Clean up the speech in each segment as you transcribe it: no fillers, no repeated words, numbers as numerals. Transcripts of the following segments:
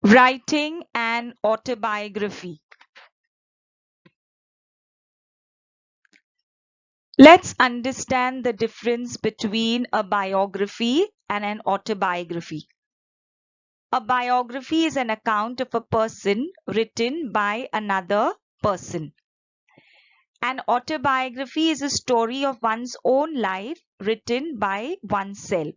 Writing an autobiography. Let's understand the difference between a biography and an autobiography. A biography is an account of a person written by another person. An autobiography is a story of one's own life written by oneself.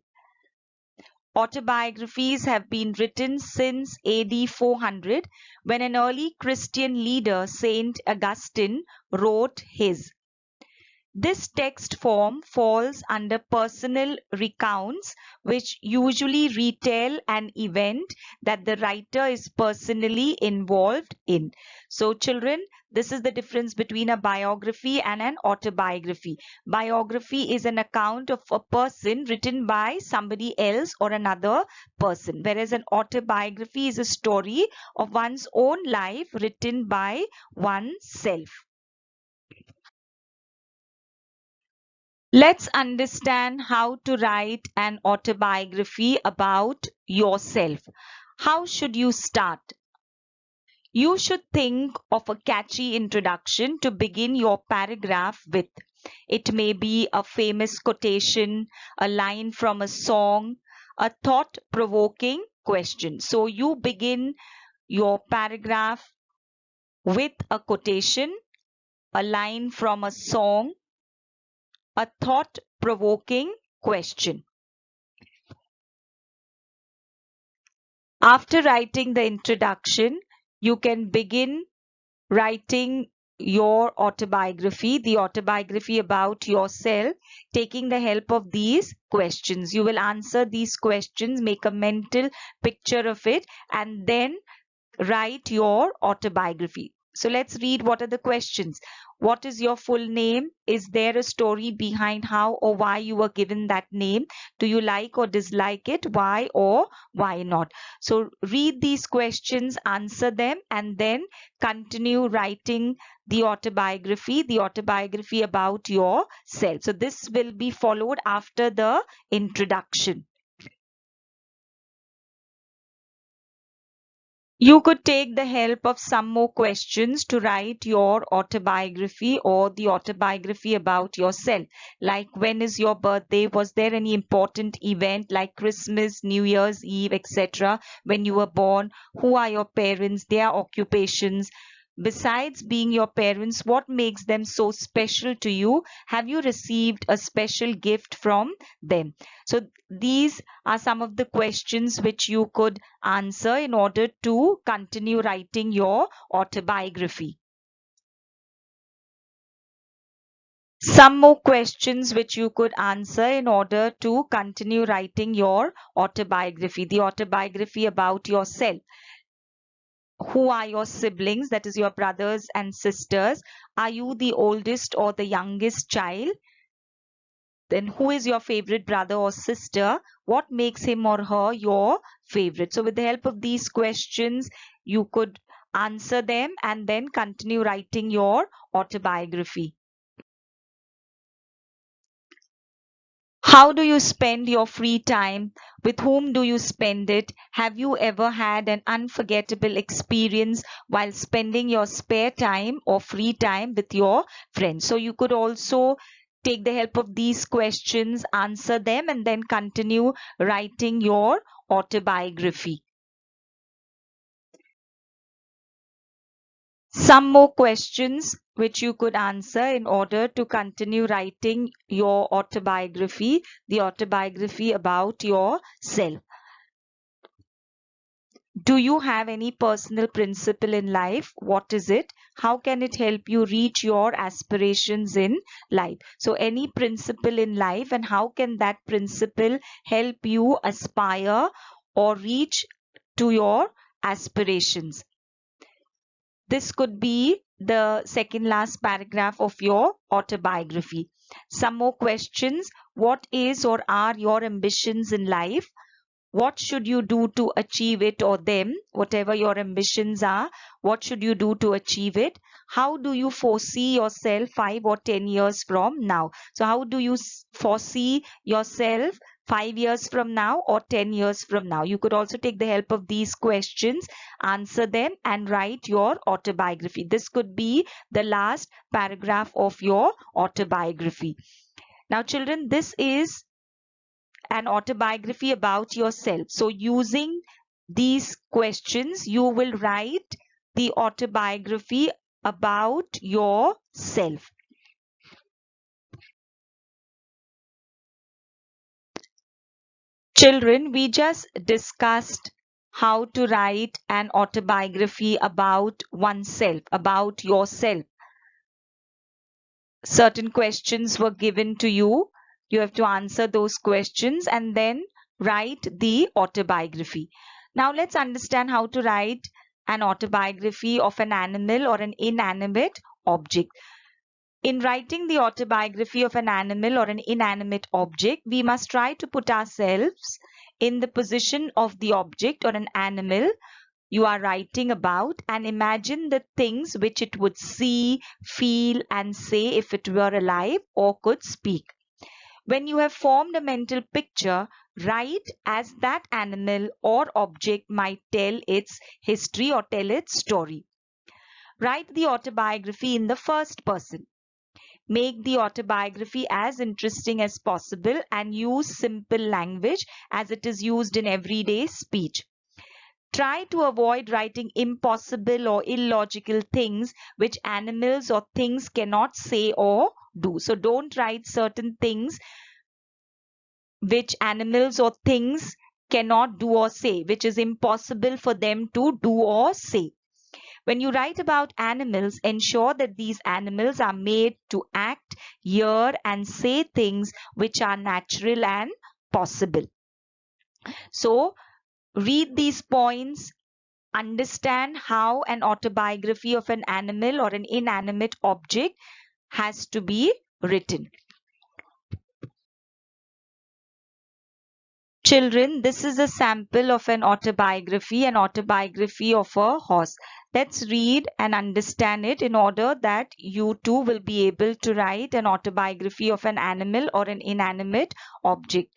Autobiographies have been written since AD 400 when an early Christian leader, Saint Augustine, wrote his. This text form falls under personal recounts, which usually retell an event that the writer is personally involved in. So, children, this is the difference between a biography and an autobiography. Biography is an account of a person written by somebody else or another person, whereas an autobiography is a story of one's own life written by oneself. Let's understand how to write an autobiography about yourself. How should you start? You should think of a catchy introduction to begin your paragraph with. It may be a famous quotation, a line from a song, a thought provoking question. So you begin your paragraph with a quotation, a line from a song, a thought provoking question. After writing the introduction, you can begin writing your autobiography, the autobiography about yourself, taking the help of these questions. You will answer these questions, make a mental picture of it, and then write your autobiography. So let's read what are the questions. What is your full name? Is there a story behind how or why you were given that name? Do you like or dislike it? Why or why not? So read these questions, answer them, and then continue writing the autobiography about yourself. So this will be followed after the introduction. You could take the help of some more questions to write your autobiography or the autobiography about yourself. Like, when is your birthday? Was there any important event like Christmas, New Year's Eve, etc. when you were born? Who are your parents? Their occupations? Besides being your parents, what makes them so special to you? Have you received a special gift from them? So these are some of the questions which you could answer in order to continue writing your autobiography. Some more questions which you could answer in order to continue writing your autobiography, the autobiography about yourself. Who are your siblings? That is your brothers and sisters. Are you the oldest or the youngest child? Then who is your favorite brother or sister? What makes him or her your favorite? So with the help of these questions, you could answer them and then continue writing your autobiography. How do you spend your free time? With whom do you spend it? Have you ever had an unforgettable experience while spending your spare time or free time with your friends? So you could also take the help of these questions, answer them, and then continue writing your autobiography. Some more questions which you could answer in order to continue writing your autobiography, the autobiography about yourself. Do you have any personal principle in life? What is it? How can it help you reach your aspirations in life? So, any principle in life, and how can that principle help you aspire or reach to your aspirations? This could be the second last paragraph of your autobiography. Some more questions. What is or are your ambitions in life? what should you do to achieve it or them, whatever your ambitions are, what should you do to achieve it? How do you foresee yourself 5 or 10 years from now? So how do you foresee yourself 5 years from now or 10 years from now? You could also take the help of these questions, answer them, and write your autobiography. This could be the last paragraph of your autobiography. Now, children, this is an autobiography about yourself. So, using these questions, you will write the autobiography about yourself. Children, we just discussed how to write an autobiography about oneself, about yourself. Certain questions were given to you. You have to answer those questions and then write the autobiography. Now let's understand how to write an autobiography of an animal or an inanimate object. In writing the autobiography of an animal or an inanimate object, we must try to put ourselves in the position of the object or an animal you are writing about and imagine the things which it would see, feel, and say if it were alive or could speak. When you have formed a mental picture, write as that animal or object might tell its history or tell its story. Write the autobiography in the first person. Make the autobiography as interesting as possible and use simple language as it is used in everyday speech. Try to avoid writing impossible or illogical things which animals or things cannot say or do. So don't write certain things which animals or things cannot do or say, which is impossible for them to do or say. When you write about animals, ensure that these animals are made to act, hear, and say things which are natural and possible. So, read these points, understand how an autobiography of an animal or an inanimate object has to be written. Children, this is a sample of an autobiography of a horse. Let's read and understand it in order that you too will be able to write an autobiography of an animal or an inanimate object.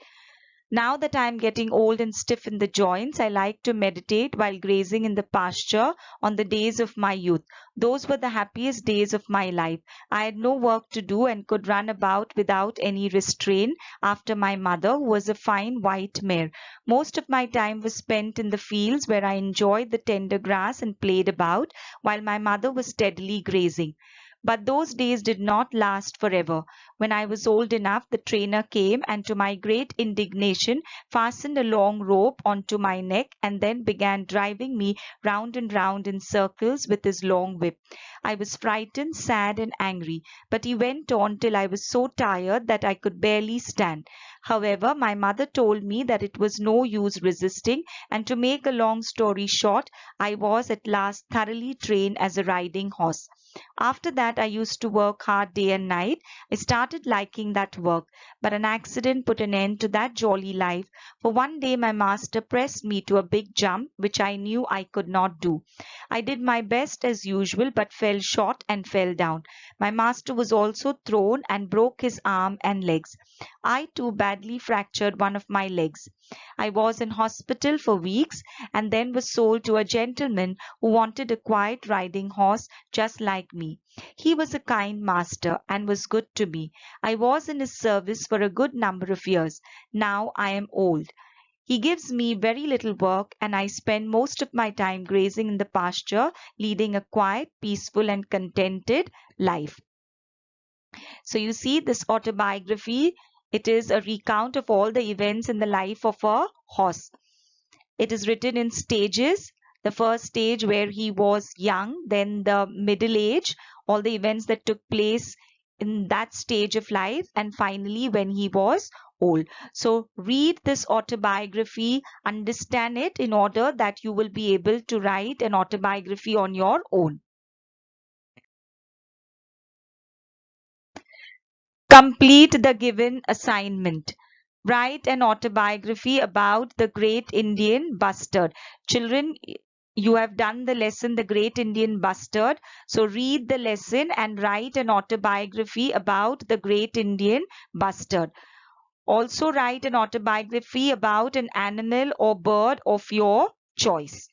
Now that I am getting old and stiff in the joints, I like to meditate while grazing in the pasture on the days of my youth. Those were the happiest days of my life. I had no work to do and could run about without any restraint after my mother, who was a fine white mare. Most of my time was spent in the fields where I enjoyed the tender grass and played about, while my mother was steadily grazing. But those days did not last forever. When I was old enough, the trainer came and, to my great indignation, fastened a long rope onto my neck and then began driving me round and round in circles with his long whip. I was frightened, sad, and angry, but he went on till I was so tired that I could barely stand. However, my mother told me that it was no use resisting, and to make a long story short, I was at last thoroughly trained as a riding horse. After that, I used to work hard day and night. I started liking that work, but an accident put an end to that jolly life. For one day my master pressed me to a big jump, which I knew I could not do. I did my best as usual, but fell short and fell down. My master was also thrown and broke his arm and legs. I too badly fractured one of my legs. I was in hospital for weeks and then was sold to a gentleman who wanted a quiet riding horse just like me. He was a kind master and was good to me. I was in his service for a good number of years. Now I am old. He gives me very little work and I spend most of my time grazing in the pasture, leading a quiet, peaceful, and contented life. So you see, this autobiography, it is a recount of all the events in the life of a horse. It is written in stages. The first stage where he was young, then the middle age, all the events that took place in that stage of life, and finally when he was old. So read this autobiography, understand it in order that you will be able to write an autobiography on your own. Complete the given assignment. Write an autobiography about the Great Indian Bustard. Children, you have done the lesson, The Great Indian Bustard. So read the lesson and write an autobiography about the Great Indian Bustard. Also write an autobiography about an animal or bird of your choice.